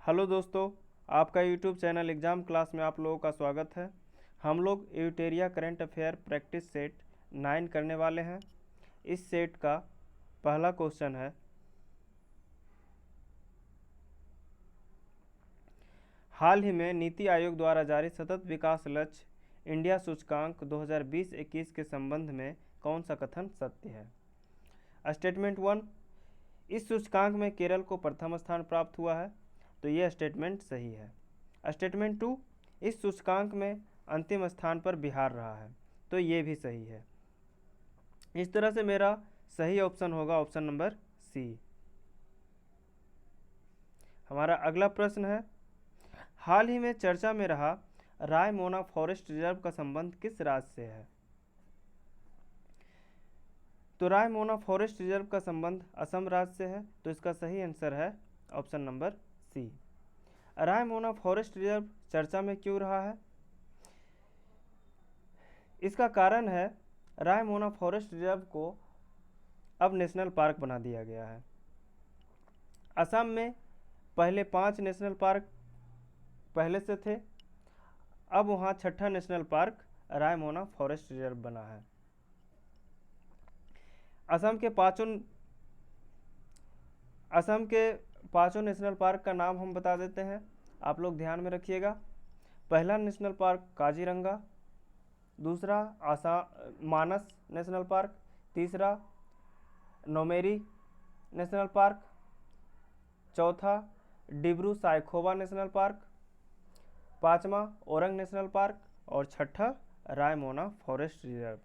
Hello दोस्तों, आपका YouTube channel exam class में आप लोगों का स्वागत है। हम लोग यूटेरिया करंट अफेयर प्रैक्टिस सेट 9 करने वाले हैं। इस सेट का पहला क्वेश्चन है, हाल ही में नीति आयोग द्वारा जारी सतत विकास लक्ष्य इंडिया सूचकांक 2020-21 के संबंध में कौन सा कथन सत्य है। स्टेटमेंट 1, इस सूचकांक में केरल को प्रथम स्थान प्राप्त हुआ है, तो यह स्टेटमेंट सही है। स्टेटमेंट 2, इस सूचकांक में अंतिम स्थान पर बिहार रहा है, तो ये भी सही है। इस तरह से मेरा सही ऑप्शन होगा ऑप्शन नंबर सी। हमारा अगला प्रश्न है, हाल ही में चर्चा में रहा रायमोना फॉरेस्ट रिजर्व का संबंध किस राज्य से है। तो रायमोना फॉरेस्ट रिजर्व का संबंध असम राज्य से है, तो इसका सही आंसर है option number C. Raimona forest reserve चर्चा में क्यों रहा है? इसका कारण है रायमोना फॉरेस्ट रिजर्व को अब नेशनल पार्क बना दिया गया है। असम में पहले 5 नेशनल पार्क पहले से थे, अब वहाँ 6ठा national park Raimona forest reserve बना है। असम के पांचों नेशनल पार्क का नाम हम बता देते हैं, आप लोग ध्यान में रखिएगा। पहला नेशनल पार्क काजीरंगा, दूसरा मानस नेशनल पार्क, तीसरा नौमेरी नेशनल पार्क, चौथा डिब्रू साइखोवा नेशनल पार्क, पांचवा ओरंग नेशनल पार्क और छठा रायमोना फॉरेस्ट रिजर्व।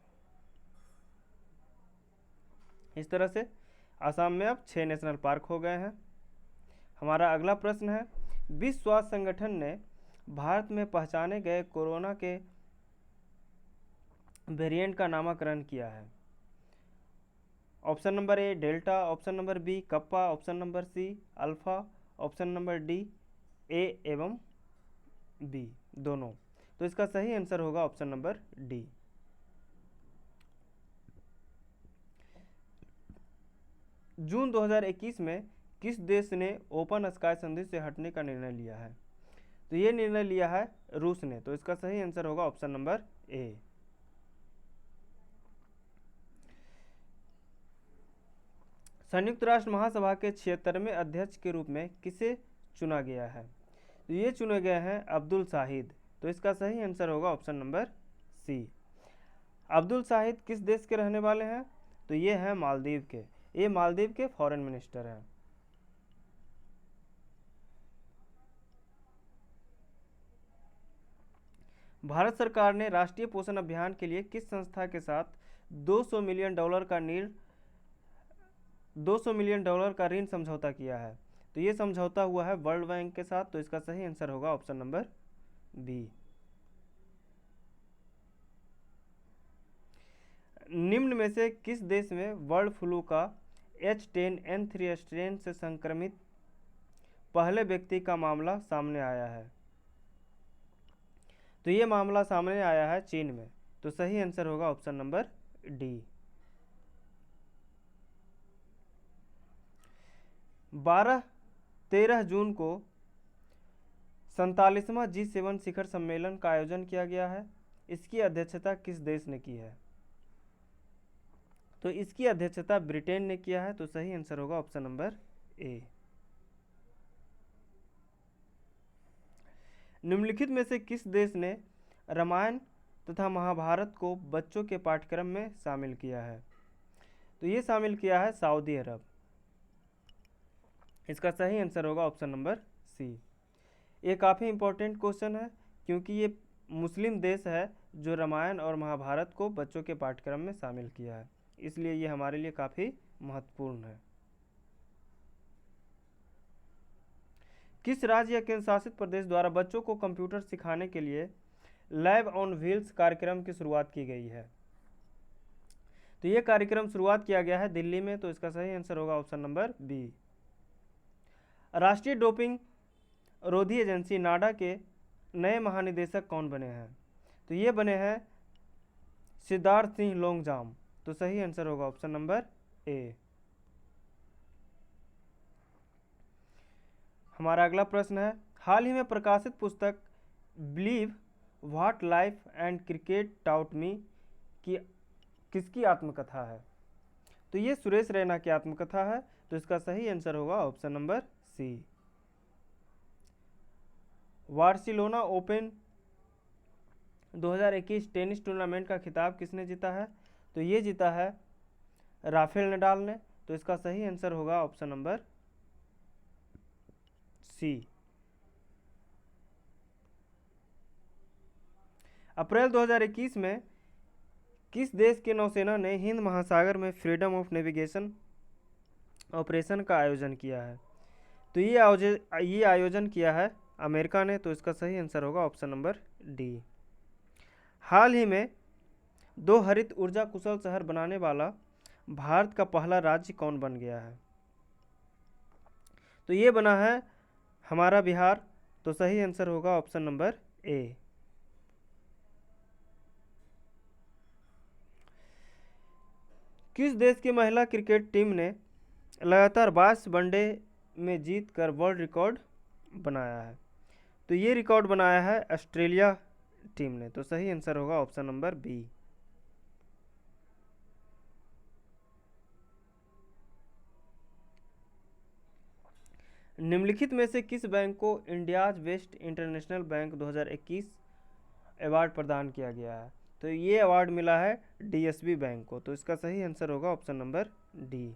इस तरह से असम में अब 6 नेशनल पार्क हो गए हैं। हमारा अगला प्रश्न है, विश्व स्वास्थ्य संगठन ने भारत में पहचाने गए कोरोना के वेरिएंट का नामकरण किया है। Option number A delta, option number B kappa, option number C alpha, option number D A एवं बी दोनों। तो इसका सही आंसर होगा ऑप्शन नंबर डी। जून 2021 में किस देश ने ओपन स्काई संधि से हटने का निर्णय लिया है? तो ये निर्णय लिया है रूस ने, तो इसका सही आंसर होगा ऑप्शन नंबर ए। संयुक्त राष्ट्र महासभा के 76वें अध्यक्ष के रूप में किसे चुना गया है? तो ये चुने गए हैं अब्दुल शाहिद, तो इसका सही आंसर होगा option number C. Abdul Shahid किस देश के रहने वाले हैं? तो ये हैं मालदीव के, ये मालदीव के फॉरेन मिनिस्टर हैं। भारत सरकार ने राष्ट्रीय पोषण अभियान के लिए किस संस्था के साथ 200 मिलियन डॉलर का ऋण समझौता किया है? तो ये समझौता हुआ है वर्ल्ड बैंक के साथ, तो इसका सही आंसर होगा ऑप्शन नंबर बी। निम्न में से किस देश में बर्ड फ्लू का H10N3 स्ट्रेन से संक्रमित पहले व्यक्ति का मामला सामने आया है? तो ये मामला सामने आया है चीन में, तो सही आंसर होगा ऑप्शन नंबर डी। 12-13 जून को 47वां G7 शिखर सम्मेलन का आयोजन किया गया है। इसकी अध्यक्षता किस देश ने की है? तो इसकी अध्यक्षता ब्रिटेन ने किया है, तो सही आंसर होगा ऑप्शन नंबर ए। निम्नलिखित में से किस देश ने रामायण तथा महाभारत को बच्चों के पाठ्यक्रम में शामिल किया है? तो ये शामिल किया है सऊदी अरब। इसका सही आंसर होगा ऑप्शन नंबर सी। ये काफ़ी इंपॉर्टेंट क्वेश्चन है, क्योंकि ये मुस्लिम देश है जो रामायण और महाभारत को बच्चों के पाठ्यक्रम में शामिल किया है, इसलिए ये हमारे लिए काफ़ी महत्वपूर्ण है। किस राज्य या केंद्र शासित प्रदेश द्वारा बच्चों को कंप्यूटर सिखाने के लिए लैब ऑन व्हील्स कार्यक्रम की शुरुआत की गई है? तो ये कार्यक्रम शुरुआत किया गया है दिल्ली में, तो इसका सही आंसर होगा ऑप्शन नंबर बी। राष्ट्रीय डोपिंग रोधी एजेंसी नाडा के नए महानिदेशक कौन बने हैं? तो ये बने हैं सिद्धार्थ सिंह लोंगजाम, तो सही आंसर होगा ऑप्शन नंबर ए। हमारा अगला प्रश्न है, हाल ही में प्रकाशित पुस्तक believe what life and cricket taught me की किसकी आत्मकथा है? तो ये सुरेश रैना की आत्मकथा है। तो इसका सही आंसर होगा option number C. Barcelona Open 2021 tennis tournament का खिताब किसने जीता है? तो ये जीता है राफेल नडाल ने। तो इसका सही आंसर होगा ऑप्शन नंबर सी। अप्रैल 2021 में किस देश की नौसेना ने हिंद महासागर में फ्रीडम ऑफ नेविगेशन ऑपरेशन का आयोजन किया है? तो ये आयोजन किया है अमेरिका ने। तो इसका सही आंसर होगा ऑप्शन नंबर डी। हाल ही में 2 हरित ऊर्जा कुशल शहर बनाने वाला भारत का पहला राज्य कौन बन गया है? तो ये बना है हमारा बिहार। तो सही आंसर होगा ऑप्शन नंबर ए। किस देश की महिला क्रिकेट टीम ने लगातार 22 वनडे में जीत कर वर्ल्ड रिकॉर्ड बनाया है? तो ये रिकॉर्ड बनाया है ऑस्ट्रेलिया टीम ने। तो सही आंसर होगा ऑप्शन नंबर बी। निम्नलिखित में से किस बैंक को India's best international bank 2021 award प्रदान किया गया है? तो ये अवार्ड मिला है डीएसबी बैंक को। तो इसका सही आंसर होगा option number D.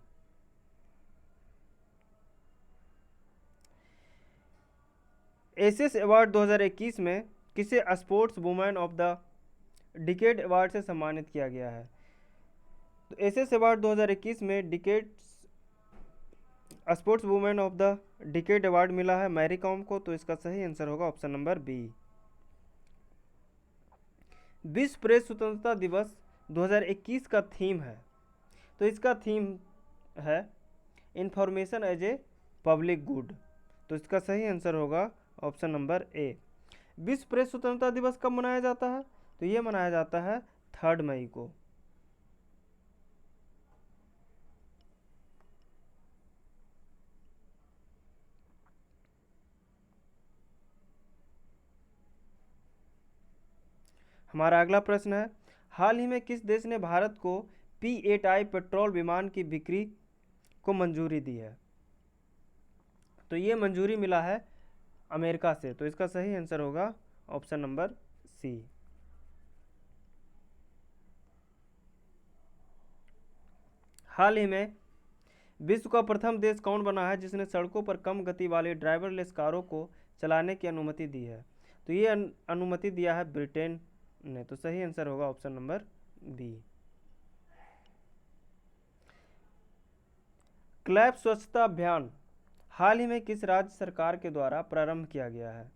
SS award 2021 में किसे sports women of the decade award से सम्मानित किया गया है? तो एसएस अवार्ड 2021 में decade sports women of the decade award मिला है मैरी कॉम को। तो इसका सही आंसर होगा ऑप्शन नंबर बी। विश्व प्रेस स्वतंत्रता दिवस 2021 का थीम है। तो इसका थीम है information as a public good. तो इसका सही आंसर होगा ऑप्शन नंबर ए। विश्व प्रेस स्वतंत्रता दिवस कब मनाया जाता है? तो ये मनाया जाता है 3 मई को। हमारा अगला प्रश्न है, हाल ही में किस देश ने भारत को P-8I पेट्रोल विमान की बिक्री को मंजूरी दी है? तो ये मंजूरी मिला है अमेरिका से। तो इसका सही आंसर होगा ऑप्शन नंबर सी। हाल ही में विश्व का प्रथम देश कौन बना है जिसने सड़कों पर कम गति वाली ड्राइवरलेस कारों को चलाने की अनुमति दी है? तो ये अनुमति दिया है ब्रिटेन ने। तो सही आंसर होगा ऑप्शन नंबर बी। क्लैप स्वच्छता अभियान हाल ही में किस राज्य सरकार के द्वारा प्रारंभ किया गया है?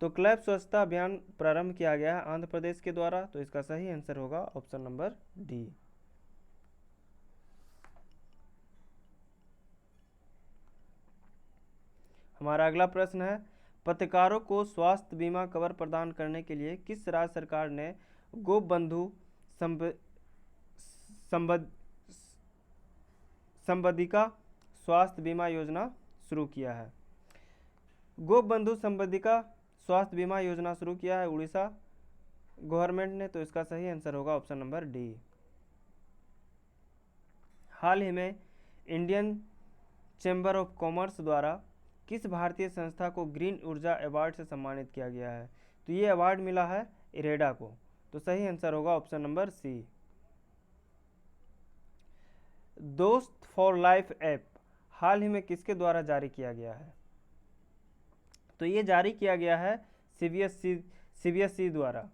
तो क्लैप स्वच्छता अभियान प्रारंभ किया गया है आंध्र प्रदेश के द्वारा। तो इसका सही आंसर होगा ऑप्शन नंबर डी। हमारा अगला प्रश्न है, पत्रकारों को स्वास्थ्य बीमा कवर प्रदान करने के लिए किस राज्य सरकार ने गोपबंधु संबंधिका स्वास्थ्य बीमा योजना शुरू किया है? गोपबंधु संबंधिका स्वास्थ्य बीमा योजना शुरू किया है उड़ीसा गवर्नमेंट ने। तो इसका सही आंसर होगा ऑप्शन नंबर डी। हाल ही में इंडियन चैम्बर ऑफ कॉमर्स द्वारा किस भारतीय संस्था को ग्रीन ऊर्जा अवार्ड से सम्मानित किया गया है? तो ये अवार्ड मिला है इरेडा को। तो सही आंसर होगा option number C. Dost for life app हाल ही में किसके द्वारा जारी किया गया है? तो ये जारी किया गया है सीबीएसई द्वारा।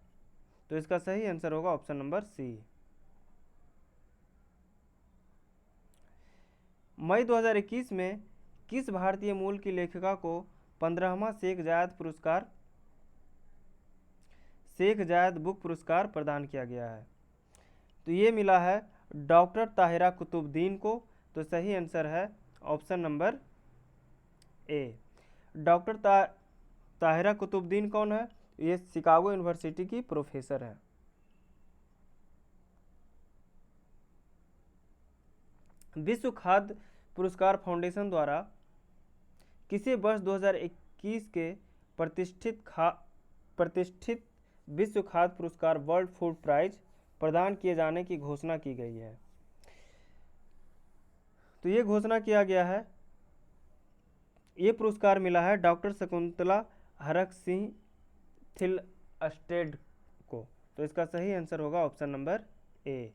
तो इसका सही आंसर होगा ऑप्शन नंबर सी। मई 2021 में किस भारतीय मूल की लेखिका को 15वां शेख जायद बुक पुरस्कार प्रदान किया गया है? तो ये मिला है डॉक्टर ताहिरा कुतुबुद्दीन को। तो सही आंसर है option number A. Doctor Tahira Qutbuddin कौन है? ये शिकागो यूनिवर्सिटी की प्रोफेसर है। विश्व खाद्य पुरस्कार फाउंडेशन द्वारा किसे वर्ष 2021 के प्रतिष्ठित विश्व खाद्य पुरस्कार वर्ल्ड फूड प्राइज प्रदान किए जाने की घोषणा की गई है? तो ये घोषणा किया गया है, ये पुरस्कार मिला है डॉक्टर शकुंतला हरक सिंह थिलस्टेड को। तो इसका सही आंसर होगा ऑप्शन नंबर ए।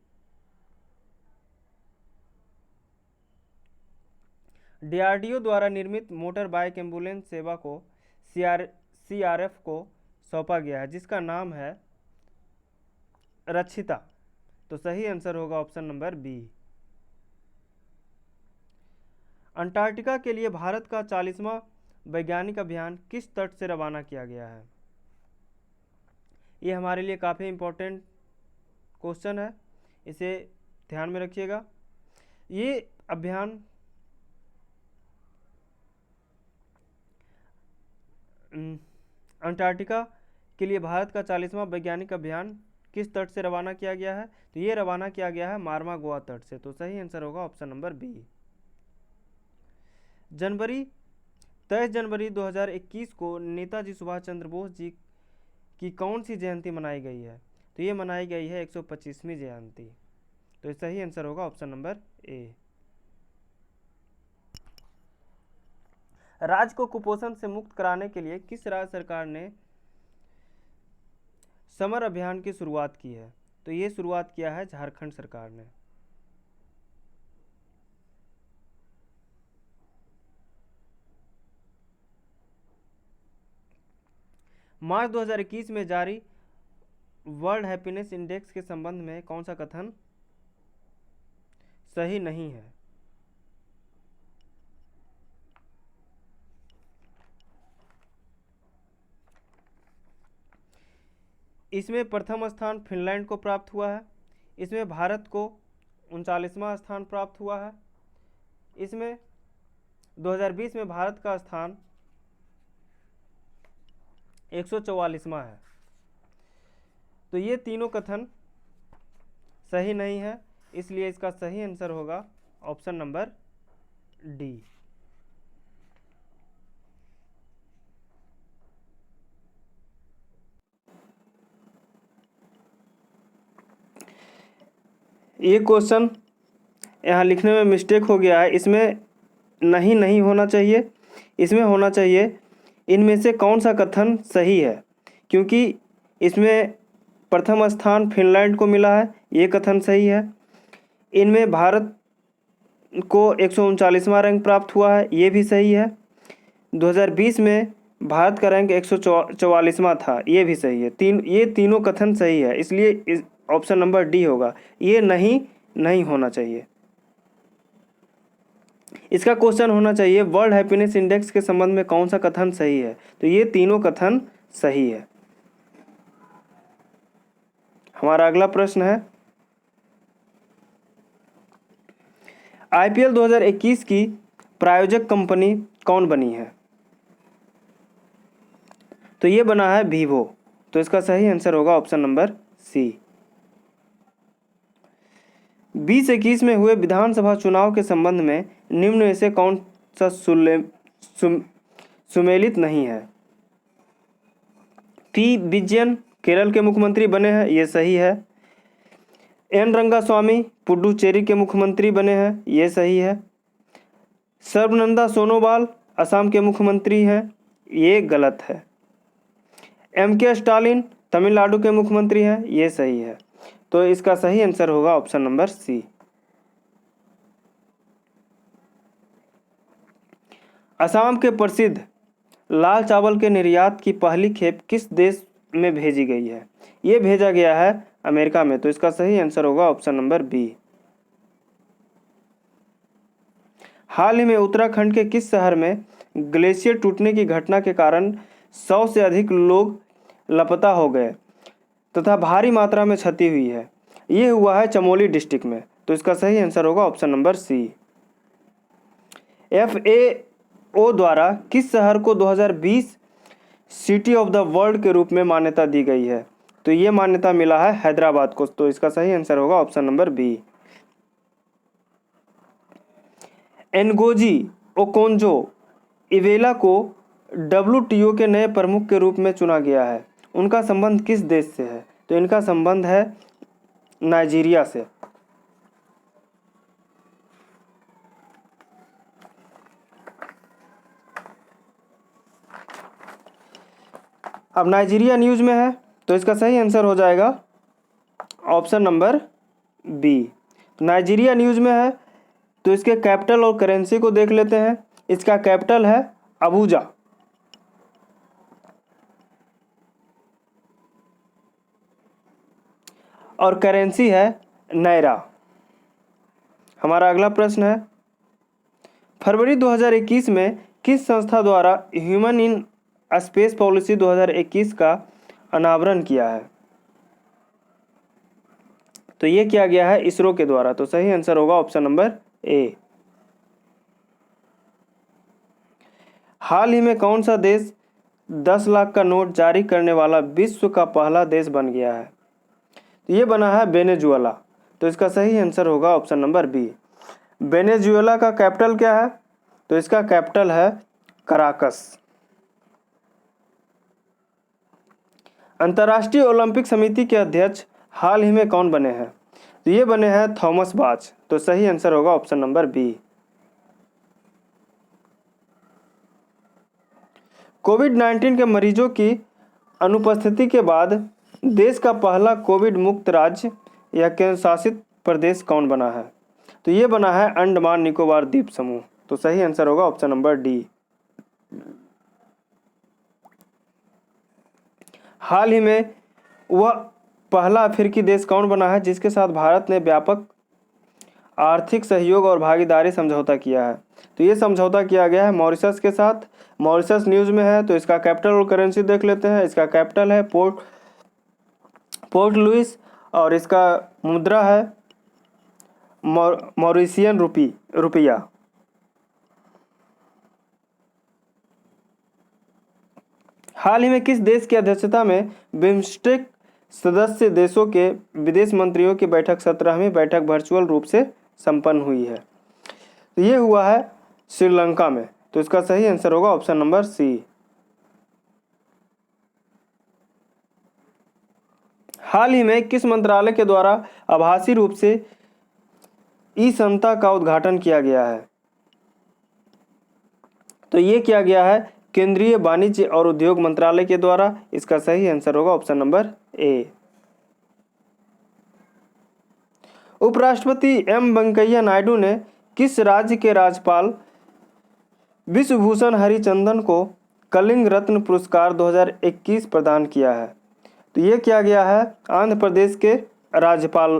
डीआरडीओ द्वारा निर्मित मोटर बाइक एम्बुलेंस सेवा को सीआरएफ को सौंपा गया है, जिसका नाम है रक्षिता। तो सही आंसर होगा ऑप्शन नंबर बी। अंटार्कटिका के लिए भारत का 40वां वैज्ञानिक अभियान किस तट से रवाना किया गया है? ये हमारे लिए काफ़ी इम्पोर्टेंट क्वेश्चन है, इसे ध्यान में रखिएगा। ये अभियान अंटार्कटिका के लिए भारत का 40वां वैज्ञानिक अभियान किस तट से रवाना किया गया है? तो ये रवाना किया गया है मार्मा गोवा तट से। तो सही आंसर होगा ऑप्शन नंबर बी। 23 जनवरी 2021 को नेताजी सुभाष चंद्र बोस जी की कौन सी जयंती मनाई गई है? तो ये मनाई गई है 125वीं जयंती। तो सही आंसर होगा ऑप्शन नंबर ए। राज्य को कुपोषण से मुक्त कराने के लिए किस राज्य सरकार ने समर अभियान की शुरुआत की है? तो ये शुरुआत किया है झारखंड सरकार ने। मार्च 2021 में जारी वर्ल्ड हैप्पीनेस इंडेक्स के संबंध में कौन सा कथन सही नहीं है? इसमें प्रथम स्थान फिनलैंड को प्राप्त हुआ है, इसमें भारत को 39वां स्थान प्राप्त हुआ है, इसमें 2020 में भारत का स्थान 144वां है। तो ये तीनों कथन सही नहीं है, इसलिए इसका सही आंसर होगा ऑप्शन नंबर डी। ये क्वेश्चन यहाँ लिखने में मिस्टेक हो गया है, इसमें नहीं होना चाहिए, इसमें होना चाहिए इनमें से कौन सा कथन सही है, क्योंकि इसमें प्रथम स्थान फिनलैंड को मिला है, ये कथन सही है। इनमें भारत को 139वां रैंक प्राप्त हुआ है, ये भी सही है। 2020 में भारत का रैंक 144वां था, ये भी सही है। ये तीनों कथन सही है, इसलिए ऑप्शन नंबर डी होगा। ये नहीं होना चाहिए। इसका क्वेश्चन होना चाहिए वर्ल्ड हैप्पीनेस इंडेक्स के संबंध में कौन सा कथन सही है? तो ये तीनों कथन सही है। हमारा अगला प्रश्न है, आईपीएल 2021 की प्रायोजक कंपनी कौन बनी है? तो ये बना है वीवो। तो इसका सही आंसर होगा ऑप्शन नंबर सी। 2021 में हुए विधानसभा चुनाव के संबंध में निम्न में से कौन सा सुमेलित नहीं है? पी विजयन केरल के मुख्यमंत्री बने हैं, ये सही है। एन रंगास्वामी पुडुचेरी के मुख्यमंत्री बने हैं, ये सही है। सर्बानंद सोनोवाल असम के मुख्यमंत्री हैं, ये गलत है। एम.के. स्टालिन तमिलनाडु के मुख्यमंत्री हैं, ये सही है। तो इसका सही आंसर होगा ऑप्शन नंबर सी। असम के प्रसिद्ध लाल चावल के निर्यात की पहली खेप किस देश में भेजी गई है? ये भेजा गया है अमेरिका में। तो इसका सही आंसर होगा ऑप्शन नंबर बी। हाल ही में उत्तराखंड के किस शहर में ग्लेशियर टूटने की घटना के कारण 100 से अधिक लोग लापता हो गए तथा भारी मात्रा में क्षति हुई है? ये हुआ है चमोली डिस्ट्रिक्ट में। तो इसका सही आंसर होगा ऑप्शन नंबर सी। FAO द्वारा किस शहर को 2020 सिटी ऑफ द वर्ल्ड के रूप में मान्यता दी गई है? तो ये मान्यता मिला है हैदराबाद को। तो इसका सही आंसर होगा option number B. Ngozi Okonjo Iweala को WTO के नए प्रमुख के रूप में चुना गया है। उनका संबंध किस देश से है? तो इनका संबंध है नाइजीरिया से। अब नाइजीरिया न्यूज़ में है तो इसका सही आंसर हो जाएगा option number B. Nigeria news में है तो इसके कैपिटल और करेंसी को देख लेते हैं। इसका कैपिटल है अबूजा और करेंसी है नायरा। हमारा अगला प्रश्न है, फरवरी 2021 में किस संस्था द्वारा ह्यूमन इन स्पेस पॉलिसी 2021 का अनावरण किया है? तो ये किया गया है इसरो के द्वारा। तो सही आंसर होगा ऑप्शन नंबर ए। हाल ही में कौन सा देश 10 लाख का नोट जारी करने वाला विश्व का पहला देश बन गया है? तो ये बना है वेनेजुएला। तो इसका सही आंसर होगा ऑप्शन नंबर बी। वेनेजुएला का कैपिटल क्या है? तो इसका कैपिटल है कराकस। अंतर्राष्ट्रीय ओलंपिक समिति के अध्यक्ष हाल ही में कौन बने हैं? तो ये बने हैं थॉमस बाच। तो सही आंसर होगा ऑप्शन नंबर बी। कोविड-19 के मरीजों की अनुपस्थिति के बाद देश का पहला कोविड मुक्त राज्य या केंद्र शासित प्रदेश कौन बना है? तो ये बना है अंडमान निकोबार द्वीप समूह। तो सही आंसर होगा ऑप्शन नंबर डी। हाल ही में वह पहला अफ्रीकी देश कौन बना है जिसके साथ भारत ने व्यापक आर्थिक सहयोग और भागीदारी समझौता किया है? तो ये समझौता किया गया है मॉरिशस के साथ। मॉरिशस न्यूज़ में है तो इसका कैपिटल और करेंसी देख लेते हैं। इसका कैपिटल है पोर्ट लुइस और इसका मुद्रा है मॉरिशियन रुपया। हाल ही में किस देश की अध्यक्षता में बिम्स्टेक सदस्य देशों के विदेश मंत्रियों की बैठक 17वीं बैठक वर्चुअल रूप से संपन्न हुई है? तो ये हुआ है श्रीलंका में। तो इसका सही आंसर होगा ऑप्शन नंबर सी। हाल ही में किस मंत्रालय के द्वारा आभासी रूप से ई संता का उद्घाटन किया गया है? तो ये किया गया है केंद्रीय वाणिज्य और उद्योग मंत्रालय के द्वारा। इसका सही आंसर होगा ऑप्शन नंबर ए। उपराष्ट्रपति एम वेंकैया नायडू ने किस राज्य के राज्यपाल विश्वभूषण हरिचंदन को कलिंग रत्न पुरस्कार 2021 प्रदान किया है? तो ये किया गया है आंध्र प्रदेश के राज्यपाल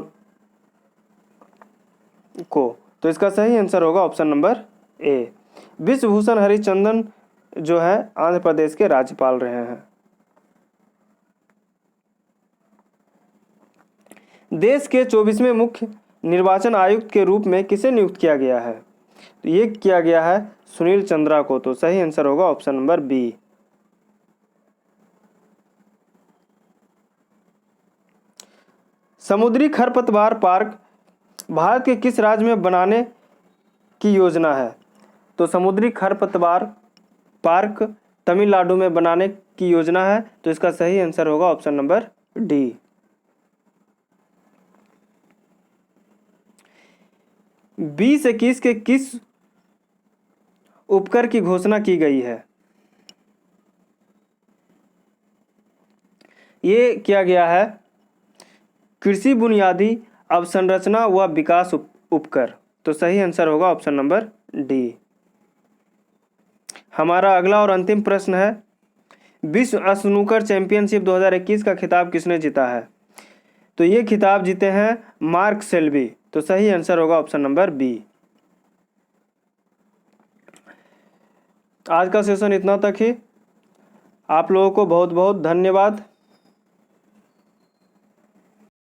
को। तो इसका सही आंसर होगा ऑप्शन नंबर ए। विश्वभूषण हरिचंदन जो है आंध्र प्रदेश के राज्यपाल रहे हैं। देश के 24वें मुख्य निर्वाचन आयुक्त के रूप में किसे नियुक्त किया गया है? तो ये किया गया है सुनील चंद्रा को। तो सही आंसर होगा ऑप्शन नंबर बी। समुद्री खरपतवार पार्क भारत के किस राज्य में बनाने की योजना है? तो समुद्री खरपतवार पार्क तमिलनाडु में बनाने की योजना है। तो इसका सही आंसर होगा ऑप्शन नंबर डी। बीस 21 के किस उपकर की घोषणा की गई है? ये किया गया है कृषि बुनियादी अवसंरचना व विकास उपकर। तो सही आंसर होगा ऑप्शन नंबर डी। हमारा अगला और अंतिम प्रश्न है, विश्व स्नूकर चैंपियनशिप 2021 का खिताब किसने जीता है? तो ये खिताब जीते हैं मार्क सेल्बी। तो सही आंसर होगा ऑप्शन नंबर बी। आज का सेशन इतना तक ही। आप लोगों को बहुत बहुत धन्यवाद।